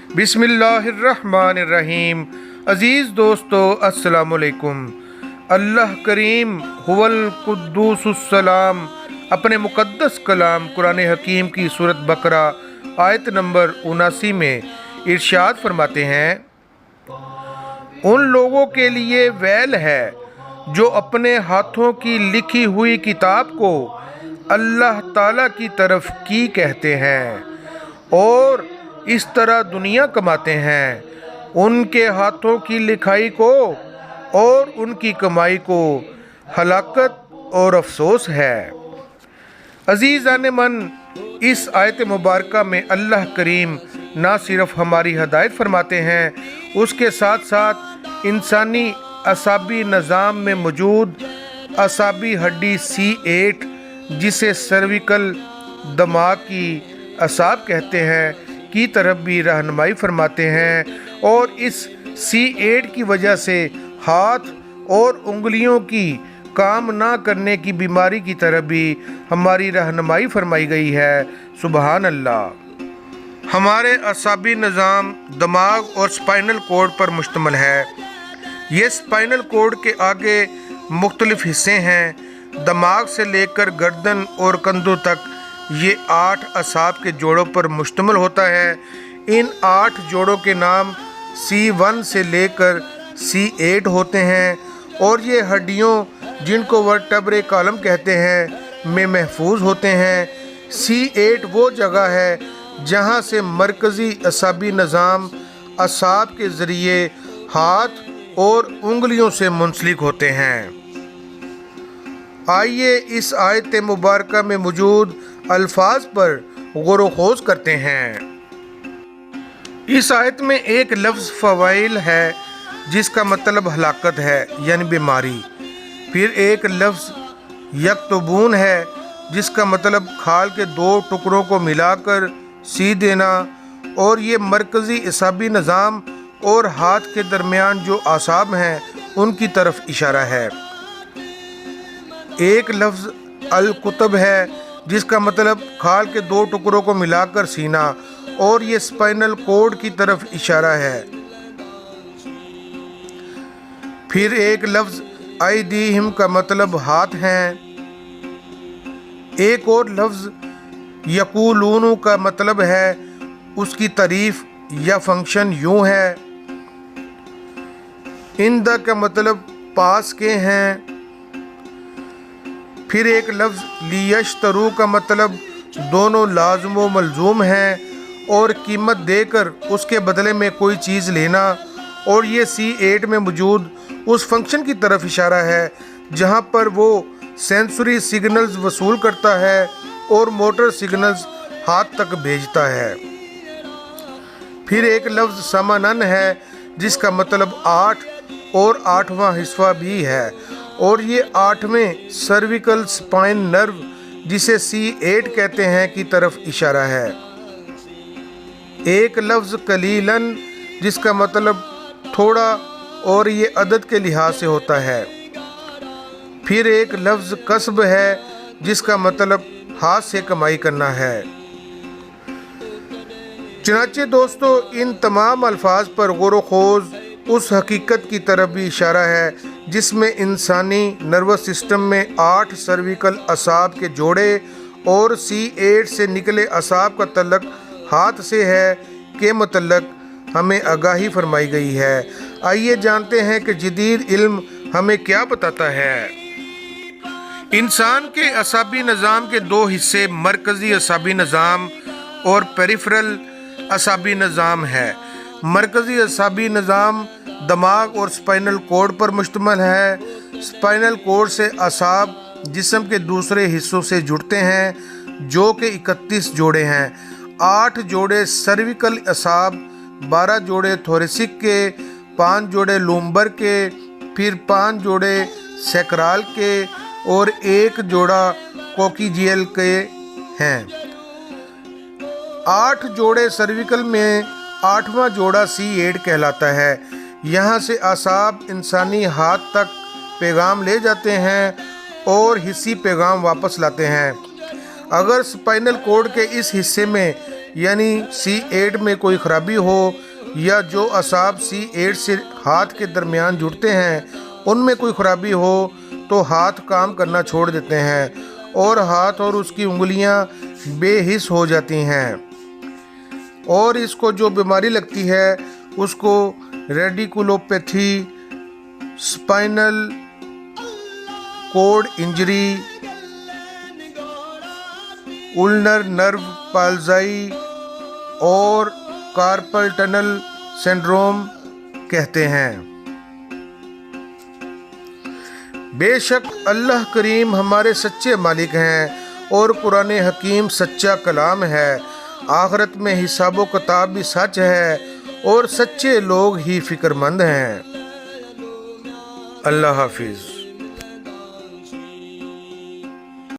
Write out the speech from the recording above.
बिस्मिल्लाहिर्रहमानिर्रहीम। अज़ीज़ दोस्तों, अस्सलाम वालेकुम। अल्लाह करीम हुवल कुद्दूसुस्सलाम अपने मुक़द्दस कलाम कुरान हकीम की सूरत बकरा आयत नंबर 79 में इरशाद फरमाते हैं, उन लोगों के लिए वैल है जो अपने हाथों की लिखी हुई किताब को अल्लाह ताला की तरफ की कहते हैं और इस तरह दुनिया कमाते हैं। उनके हाथों की लिखाई को और उनकी कमाई को हलाकत और अफसोस है। अज़ीज़ान मन, इस आयत मुबारका में अल्लाह करीम ना सिर्फ हमारी हदायत फरमाते हैं, उसके साथ साथ इंसानी असाबी निज़ाम में मौजूद असाबी हड्डी C8 जिसे सर्विकल दिमाग की असाब कहते हैं की तरफ भी रहनुमाई फरमाते हैं और इस C8 की वजह से हाथ और उंगलियों की काम ना करने की बीमारी की तरफ भी हमारी रहनुमाई फरमाई गई है। सुबहान अल्लाह। हमारे असाबी निज़ाम दिमाग और स्पाइनल कोड पर मुश्तमिल है। ये स्पाइनल कोड के आगे मुख्तलिफ हिस्से हैं। दिमाग से लेकर गर्दन और कंधों तक ये 8 असाब के जोड़ों पर मुश्तमिल होता है। इन 8 जोड़ों के नाम C1 से लेकर C8 होते हैं और ये हड्डियों जिनको वर्टेब्रे कॉलम कहते हैं में महफूज होते हैं। C8 वो जगह है जहाँ से मरकज़ी असाबी निज़ाम असाब के ज़रिए हाथ और उंगलियों से मुंसलिक होते हैं। आइए इस आयत मुबारका में मौजूद अल्फाज पर गौर व खोज करते हैं। इस आयत में एक लफ्ज़ फ़वाइल है जिसका मतलब हलाकत है यानी बीमारी। फिर एक लफ्ज़ यक्तबून है जिसका मतलब खाल के 2 टुकड़ों को मिलाकर सी देना और ये मरकज़ी असाबी निज़ाम और हाथ के दरमियान जो आसाब हैं उनकी तरफ इशारा है। एक लफ्ज़ अल-कुतब है जिसका मतलब खाल के 2 टुकड़ों को मिलाकर सीना और ये स्पाइनल कोड की तरफ इशारा है। फिर एक लफ्ज़ ऐदीहिम का मतलब हाथ हैं। एक और लफ्ज़ यकूलून का मतलब है उसकी तारीफ या फंक्शन यूँ है। इंदा का मतलब पास के हैं। फिर एक लफ्ज़ लियश्तरू का मतलब दोनों लाज़िम व मलज़ूम हैं और कीमत देकर उसके बदले में कोई चीज़ लेना और ये C8 में मौजूद उस फंक्शन की तरफ इशारा है जहाँ पर वो सेंसरी सिग्नल्स वसूल करता है और मोटर सिग्नल्स हाथ तक भेजता है। फिर एक लफ्ज़ समानन है जिसका मतलब 8 और 8वां हिस्सा भी है और ये 8वें सर्विकल स्पाइन नर्व जिसे C8 कहते हैं की तरफ इशारा है। एक लफ्ज़ कलीलन जिसका मतलब थोड़ा और ये अदद के लिहाज से होता है। फिर एक लफ्ज़ कसब है जिसका मतलब हाथ से कमाई करना है। चनाचे दोस्तों, इन तमाम अल्फाज पर गौर व खोज उस हकीकत की तरफ भी इशारा है जिसमें इंसानी नर्वस सिस्टम में 8 सर्विकल असाब के जोड़े और C8 से निकले असाब का तल्लक हाथ से है के मतलब हमें आगाही फरमाई गई है। आइए जानते हैं कि जदीद इल्म हमें क्या बताता है। इंसान के असाबी निज़ाम के 2 हिस्से मरकज़ी असाबी निज़ाम और पेरिफेरल असाबी निज़ाम है। मरकज़ी असाबी निज़ाम दिमाग और स्पाइनल कोड पर मुश्तमिल है। स्पाइनल कोड से असाब जिस्म के दूसरे हिस्सों से जुड़ते हैं जो कि 31 जोड़े हैं। 8 जोड़े सर्विकल असाब, 12 जोड़े थोरेसिक के, 5 जोड़े लूम्बर के, फिर 5 जोड़े सैक्रल के और 1 जोड़ा कोकीजियल के हैं। 8 जोड़े सर्विकल में 8वां जोड़ा C8 कहलाता है। यहाँ से आसाब इंसानी हाथ तक पैगाम ले जाते हैं और हिस्सी पैगाम वापस लाते हैं। अगर स्पाइनल कोड के इस हिस्से में یعنی C8 میں کوئی خرابی ہو یا جو اعصاب C8 سے ہاتھ کے درمیان جڑتے ہیں ان میں کوئی خرابی ہو تو ہاتھ کام کرنا چھوڑ دیتے ہیں اور ہاتھ اور اس کی انگلیاں بے حس ہو جاتی ہیں، اور اس کو جو بیماری لگتی ہے اس کو ریڈیکولوپیتھی، اسپائنل کوڈ انجری، اولنر نرو پالزائی اور کارپل ٹنل سنڈروم کہتے ہیں۔ بے شک اللہ کریم ہمارے سچے مالک ہیں اور قرآن حکیم سچا کلام ہے، آخرت میں حساب و کتاب بھی سچ ہے اور سچے لوگ ہی فکر مند ہیں۔ اللہ حافظ۔